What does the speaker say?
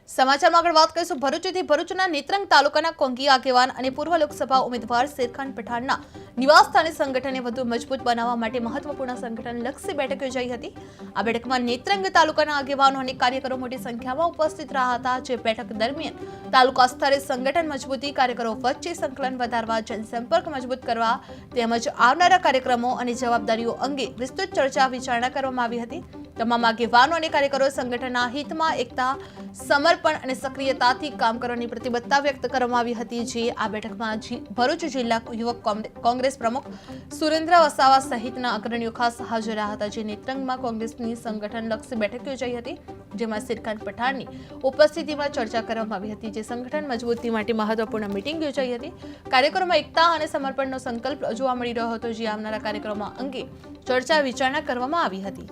સમાચારમાં આગળ વાત કરીશું ભરૂચથી ભરૂચના નેત્રંગ તાલુકાના કોંગી આગેવાન અને પૂર્વ લોકસભા ઉમેદવાર શેરખાન પઠાણના નિવાસસ્થાને સંગઠનને વધુ મજબૂત બનાવવા માટે મહત્વપૂર્ણ સંગઠનલક્ષી બેઠક યોજાઈ હતી। આ બેઠકમાં નેત્રંગ તાલુકાના આગેવાનો અને કાર્યકરો મોટી સંખ્યામાં ઉપસ્થિત રહ્યા હતા। જે બેઠક દરમિયાન તાલુકા સ્તરે સંગઠન મજબૂતી, કાર્યકરો વચ્ચે સંકલન વધારવા, જનસંપર્ક મજબૂત કરવા તેમજ આવનારા કાર્યક્રમો અને જવાબદારીઓ અંગે વિસ્તૃત ચર્ચા વિચારણા કરવામાં આવી હતી। તમામ આગેવાનો અને કાર્યકરો સંગઠનના હિતમાં એકતા, સમર્પણ અને સક્રિયતાથી કામ કરવાની પ્રતિબદ્ધતા વ્યક્ત કરવામાં આવી હતી। જે આ બેઠકમાં ભરૂચ જિલ્લા યુવક કોંગ્રેસ પ્રમુખ સુરેન્દ્ર વસાવા સહિતના અગ્રણીઓ ખાસ હાજર રહ્યા હતા। જે નેત્રંગમાં કોંગ્રેસની સંગઠનલક્ષી બેઠક યોજાઈ હતી, જેમાં શેરખાન પઠાણની ઉપસ્થિતિમાં ચર્ચા કરવામાં આવી હતી। જે સંગઠન મજબૂતી માટે મહત્વપૂર્ણ મીટિંગ યોજાઈ હતી। કાર્યક્રમમાં એકતા અને સમર્પણનો સંકલ્પ જોવા મળી રહ્યો હતો। જે આવનારા કાર્યક્રમો અંગે ચર્ચા વિચારણા કરવામાં આવી હતી।